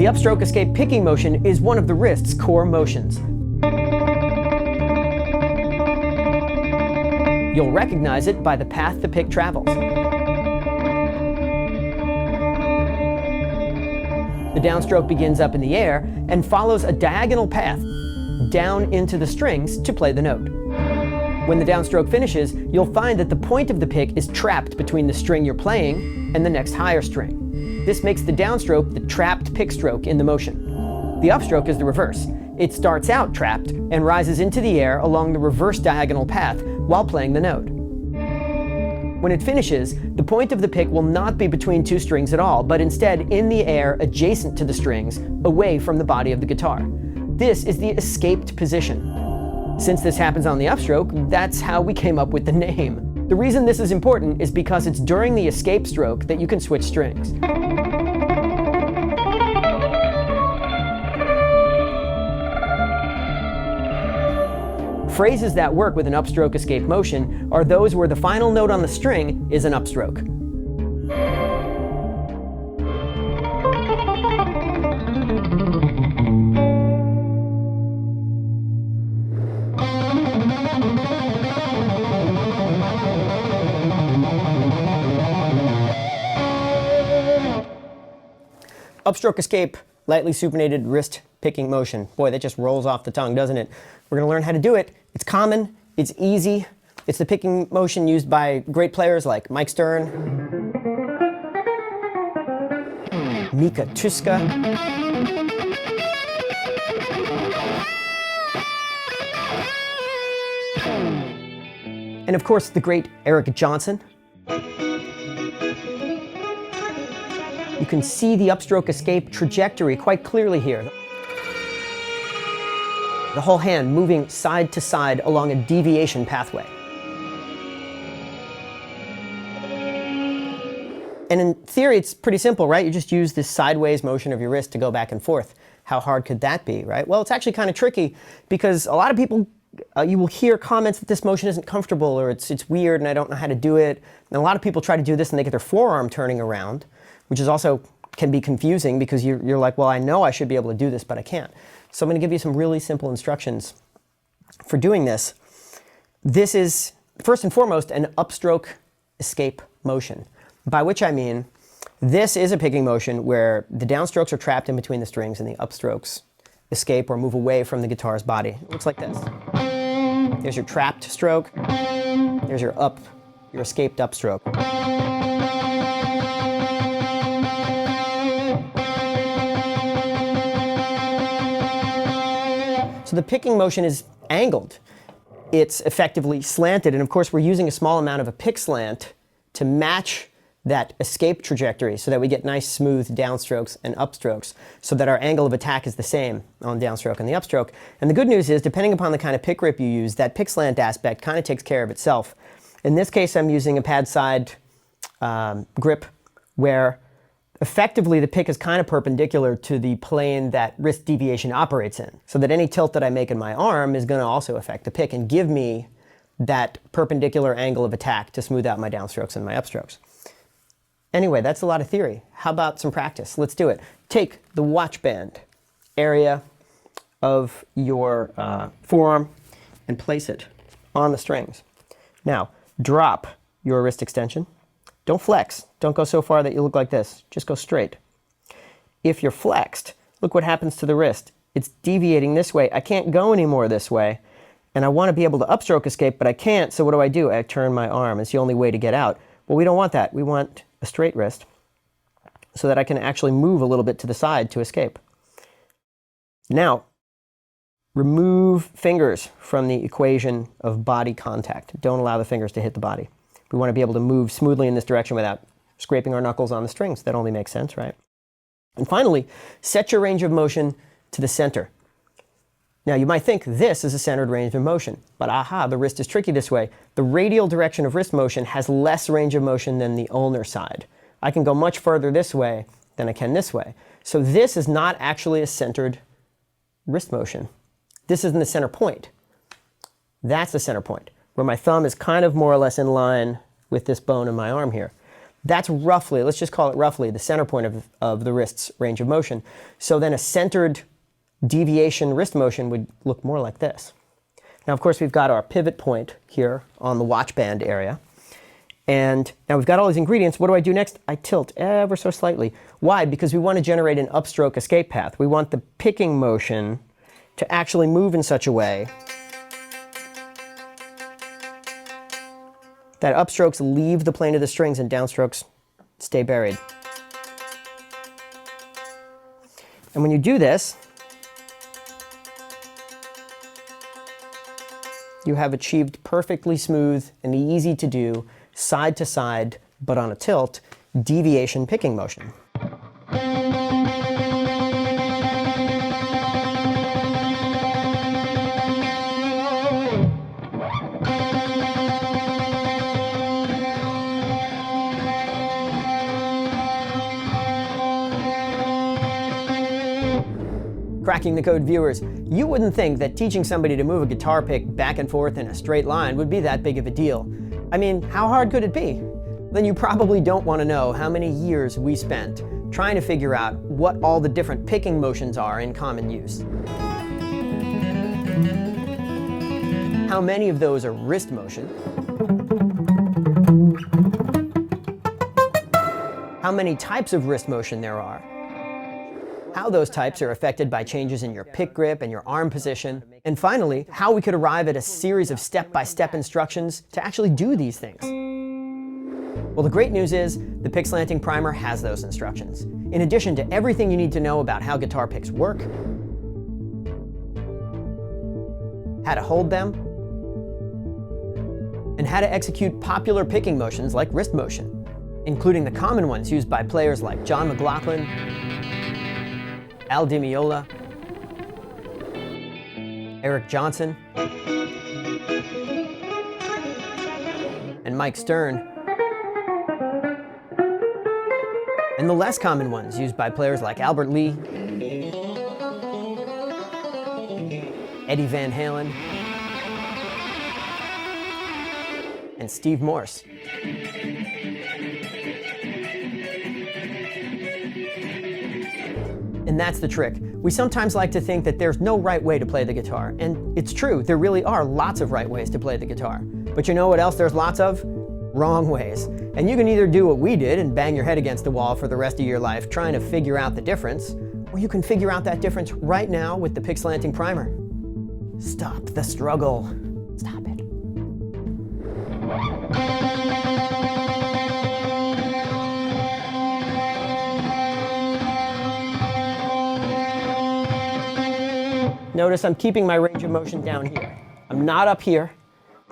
The upstroke escape picking motion is one of the wrist's core motions. You'll recognize it by the path the pick travels. The downstroke begins up in the air and follows a diagonal path down into the strings to play the note. When the downstroke finishes, you'll find that the point of the pick is trapped between the string you're playing and the next higher string. This makes the downstroke the trapped pick stroke in the motion. The upstroke is the reverse. It starts out trapped and rises into the air along the reverse diagonal path while playing the note. When it finishes, the point of the pick will not be between two strings at all, but instead in the air adjacent to the strings, away from the body of the guitar. This is the escaped position. Since this happens on the upstroke, that's how we came up with the name. The reason this is important is because it's during the escape stroke that you can switch strings. Phrases that work with an upstroke escape motion are those where the final note on the string is an upstroke. Upstroke escape, lightly supinated wrist picking motion. Boy, that just rolls off the tongue, doesn't it? We're going to learn how to do it. It's common, it's easy. It's the picking motion used by great players like Mike Stern, Mika Tuska, and of course the great Eric Johnson. You can see the upstroke escape trajectory quite clearly here. The whole hand moving side to side along a deviation pathway. And in theory, it's pretty simple, right? You just use this sideways motion of your wrist to go back and forth. How hard could that be, right? Well, it's actually kind of tricky because a lot of people, you will hear comments that this motion isn't comfortable or it's weird and I don't know how to do it. And a lot of people try to do this and they get their forearm turning around, which is also can be confusing because you're like, well, I know I should be able to do this, but I can't. So I'm going to give you some really simple instructions for doing this. This is, first and foremost, an upstroke escape motion, by which I mean this is a picking motion where the downstrokes are trapped in between the strings and the upstrokes escape or move away from the guitar's body. It looks like this. There's your trapped stroke. There's your escaped upstroke. So the picking motion is angled. It's effectively slanted, and of course we're using a small amount of a pick slant to match that escape trajectory so that we get nice smooth downstrokes and upstrokes so that our angle of attack is the same on downstroke and the upstroke. And the good news is, depending upon the kind of pick grip you use, that pick slant aspect kind of takes care of itself. In this case, I'm using a pad side grip where effectively the pick is kind of perpendicular to the plane that wrist deviation operates in, so that any tilt that I make in my arm is going to also affect the pick and give me that perpendicular angle of attack to smooth out my downstrokes and my upstrokes. Anyway, that's a lot of theory. How about some practice? Let's do it. Take the watch band area of your forearm and place it on the strings. Now, drop your wrist extension. Don't flex. Don't go so far that you look like this. Just go straight. If you're flexed, look what happens to the wrist. It's deviating this way. I can't go anymore this way. And I want to be able to upstroke escape, but I can't. So what do? I turn my arm. It's the only way to get out. Well, we don't want that. We want a straight wrist so that I can actually move a little bit to the side to escape. Now, remove fingers from the equation of body contact. Don't allow the fingers to hit the body. We want to be able to move smoothly in this direction without scraping our knuckles on the strings. That only makes sense, right? And finally, set your range of motion to the center. Now, you might think this is a centered range of motion, but aha, the wrist is tricky this way. The radial direction of wrist motion has less range of motion than the ulnar side. I can go much further this way than I can this way. So this is not actually a centered wrist motion. This isn't the center point. That's the center point, where my thumb is kind of more or less in line with this bone in my arm here. That's roughly, let's just call it roughly, the center point of the wrist's range of motion. So then a centered deviation wrist motion would look more like this. Now, of course, we've got our pivot point here on the watch band area. And now we've got all these ingredients. What do I do next? I tilt ever so slightly. Why? Because we want to generate an upstroke escape path. We want the picking motion to actually move in such a way that upstrokes leave the plane of the strings and downstrokes stay buried. And when you do this, you have achieved perfectly smooth and easy to do, side to side, but on a tilt, deviation picking motion. Cracking the Code viewers, you wouldn't think that teaching somebody to move a guitar pick back and forth in a straight line would be that big of a deal. I mean, how hard could it be? Then you probably don't want to know how many years we spent trying to figure out what all the different picking motions are in common use. How many of those are wrist motion? How many types of wrist motion there are? How those types are affected by changes in your pick grip and your arm position, and finally, how we could arrive at a series of step-by-step instructions to actually do these things. Well, the great news is the Pickslanting Primer has those instructions. In addition to everything you need to know about how guitar picks work, how to hold them, and how to execute popular picking motions like wrist motion, including the common ones used by players like John McLaughlin, Al Di Meola, Eric Johnson, and Mike Stern, and the less common ones used by players like Albert Lee, Eddie Van Halen, and Steve Morse. And that's the trick. We sometimes like to think that there's no right way to play the guitar. And it's true, there really are lots of right ways to play the guitar. But you know what else there's lots of? Wrong ways. And you can either do what we did and bang your head against the wall for the rest of your life trying to figure out the difference, or you can figure out that difference right now with the Pickslanting Primer. Stop the struggle. Stop it. Notice I'm keeping my range of motion down here. I'm not up here.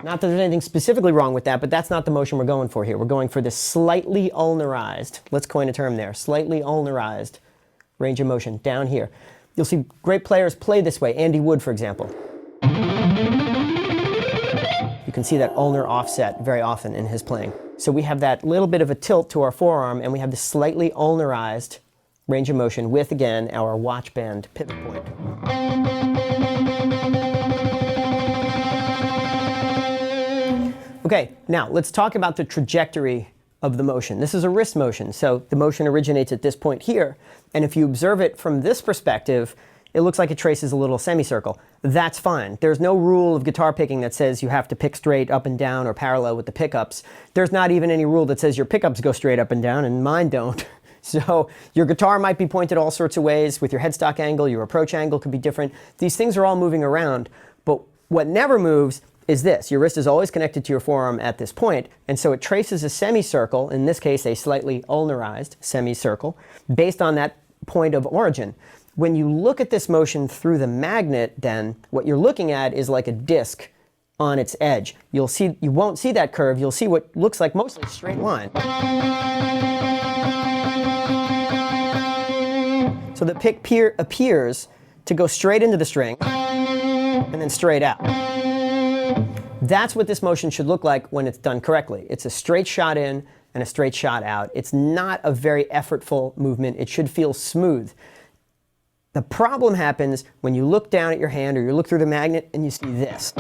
Not that there's anything specifically wrong with that, but that's not the motion we're going for here. We're going for this slightly ulnarized, let's coin a term there, slightly ulnarized range of motion down here. You'll see great players play this way. Andy Wood, for example. You can see that ulnar offset very often in his playing. So we have that little bit of a tilt to our forearm, and we have this slightly ulnarized range of motion with, again, our watch band pivot point. Okay, now let's talk about the trajectory of the motion. This is a wrist motion, so the motion originates at this point here, and if you observe it from this perspective, it looks like it traces a little semicircle. That's fine. There's no rule of guitar picking that says you have to pick straight up and down or parallel with the pickups. There's not even any rule that says your pickups go straight up and down, and mine don't. So your guitar might be pointed all sorts of ways. With your headstock angle, your approach angle could be different. These things are all moving around, but what never moves is this. Your wrist is always connected to your forearm at this point, and so it traces a semicircle, in this case a slightly ulnarized semicircle, based on that point of origin. When you look at this motion through the magnet, then, what you're looking at is like a disc on its edge. You won't see that curve, you'll see what looks like mostly a straight line. So the pick appears to go straight into the string and then straight out. That's what this motion should look like when it's done correctly. It's a straight shot in and a straight shot out. It's not a very effortful movement. It should feel smooth. The problem happens when you look down at your hand or you look through the magnet and you see this.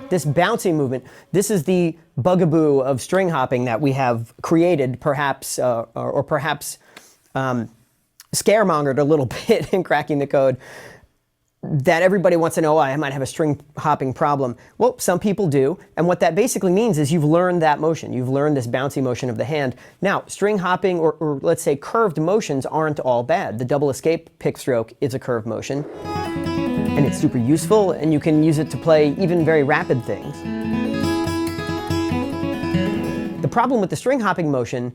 This bouncy movement, this is the bugaboo of string hopping that we have created, perhaps, or perhaps scaremongered a little bit in cracking the code, that everybody wants to know, oh, I might have a string hopping problem. Well, some people do, and what that basically means is you've learned that motion. You've learned this bouncy motion of the hand. Now, string hopping, or let's say curved motions, aren't all bad. The double escape pick stroke is a curved motion, and it's super useful, and you can use it to play even very rapid things. The problem with the string hopping motion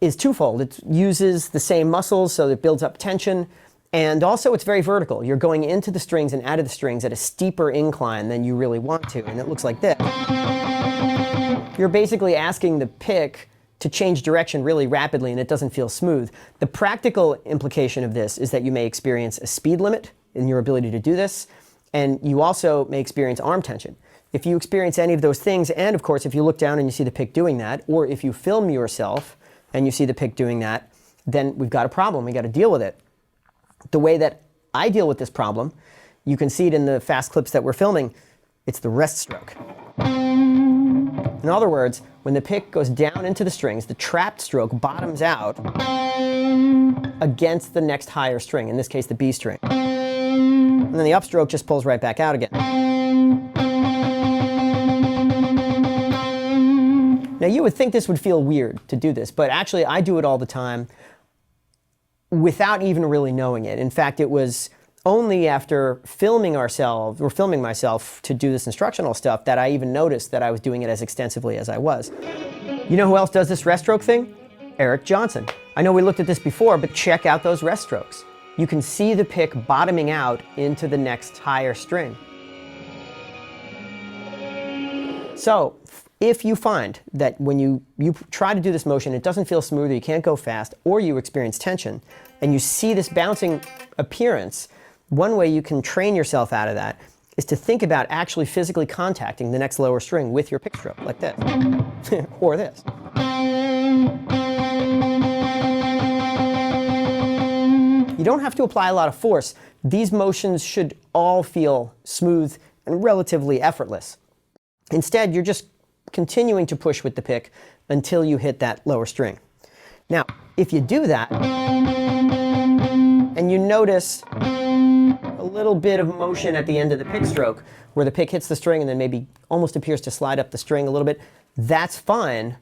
is twofold. It uses the same muscles, so it builds up tension, and also it's very vertical. You're going into the strings and out of the strings at a steeper incline than you really want to, and it looks like this. You're basically asking the pick to change direction really rapidly, and it doesn't feel smooth. The practical implication of this is that you may experience a speed limit in your ability to do this, and you also may experience arm tension. If you experience any of those things, and of course if you look down and you see the pick doing that, or if you film yourself and you see the pick doing that, then we've got a problem. We've got to deal with it. The way that I deal with this problem, you can see it in the fast clips that we're filming, it's the rest stroke. In other words, when the pick goes down into the strings, the trapped stroke bottoms out against the next higher string, in this case the B string. And then the upstroke just pulls right back out again. Now you would think this would feel weird to do this, but actually I do it all the time without even really knowing it. In fact, it was only after filming myself to do this instructional stuff that I even noticed that I was doing it as extensively as I was. You know who else does this rest stroke thing? Eric Johnson. I know we looked at this before, but check out those rest strokes. You can see the pick bottoming out into the next higher string. So, if you find that when you try to do this motion, it doesn't feel smooth, or you can't go fast, or you experience tension, and you see this bouncing appearance, one way you can train yourself out of that is to think about actually physically contacting the next lower string with your pick stroke, like this, or this. You don't have to apply a lot of force. These motions should all feel smooth and relatively effortless. Instead, you're just continuing to push with the pick until you hit that lower string. Now, if you do that, and you notice a little bit of motion at the end of the pick stroke, where the pick hits the string and then maybe almost appears to slide up the string a little bit, that's fine.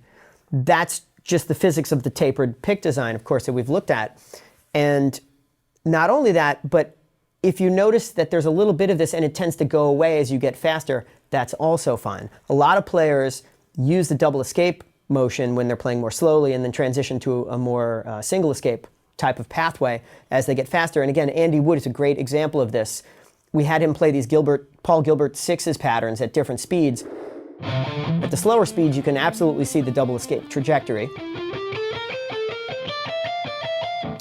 That's just the physics of the tapered pick design, of course, that we've looked at. And not only that, but if you notice that there's a little bit of this and it tends to go away as you get faster, that's also fine. A lot of players use the double escape motion when they're playing more slowly and then transition to a more single escape type of pathway as they get faster. And again, Andy Wood is a great example of this. We had him play these Paul Gilbert sixes patterns at different speeds. At the slower speeds, you can absolutely see the double escape trajectory.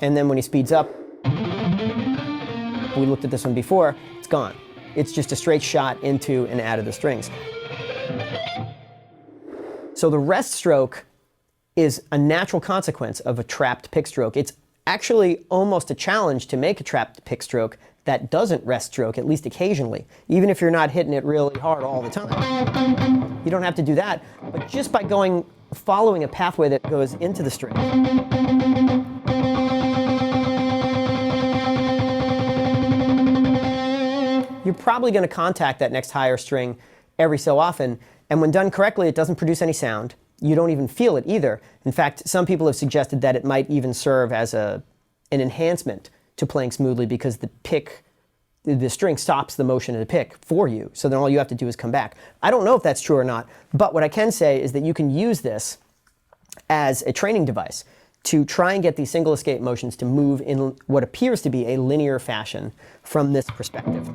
And then when he speeds up, we looked at this one before, it's gone. It's just a straight shot into and out of the strings. So the rest stroke is a natural consequence of a trapped pick stroke. It's actually almost a challenge to make a trapped pick stroke that doesn't rest stroke, at least occasionally, even if you're not hitting it really hard all the time. You don't have to do that, but just by following a pathway that goes into the string. You're probably going to contact that next higher string every so often, and when done correctly, it doesn't produce any sound. You don't even feel it either. In fact, some people have suggested that it might even serve as an enhancement to playing smoothly because the string stops the motion of the pick for you, so then all you have to do is come back. I don't know if that's true or not, but what I can say is that you can use this as a training device to try and get these single escape motions to move in what appears to be a linear fashion from this perspective.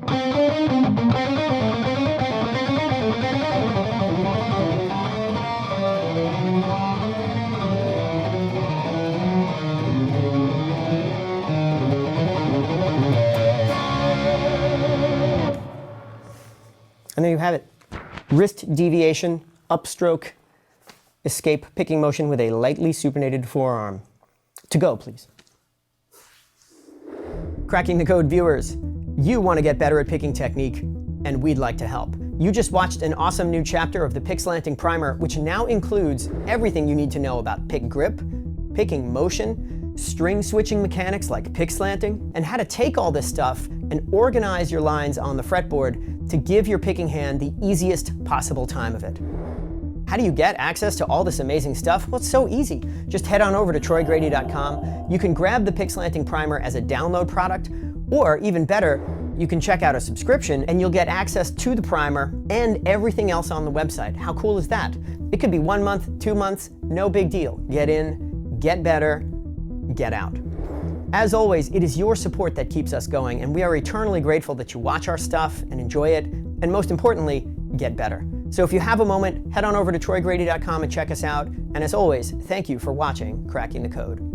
And there you have it. Wrist deviation, upstroke, escape picking motion with a lightly supinated forearm. To go, please. Cracking the Code viewers, you want to get better at picking technique, and we'd like to help. You just watched an awesome new chapter of the Pickslanting Primer, which now includes everything you need to know about pick grip, picking motion, string switching mechanics like pickslanting, and how to take all this stuff and organize your lines on the fretboard to give your picking hand the easiest possible time of it. How do you get access to all this amazing stuff? Well, it's so easy. Just head on over to troygrady.com. You can grab the Pickslanting Primer as a download product, or even better, you can check out a subscription and you'll get access to the primer and everything else on the website. How cool is that? It could be 1 month, 2 months, no big deal. Get in, get better, get out. As always, it is your support that keeps us going, and we are eternally grateful that you watch our stuff and enjoy it, and most importantly, get better. So if you have a moment, head on over to troygrady.com and check us out. And as always, thank you for watching Cracking the Code.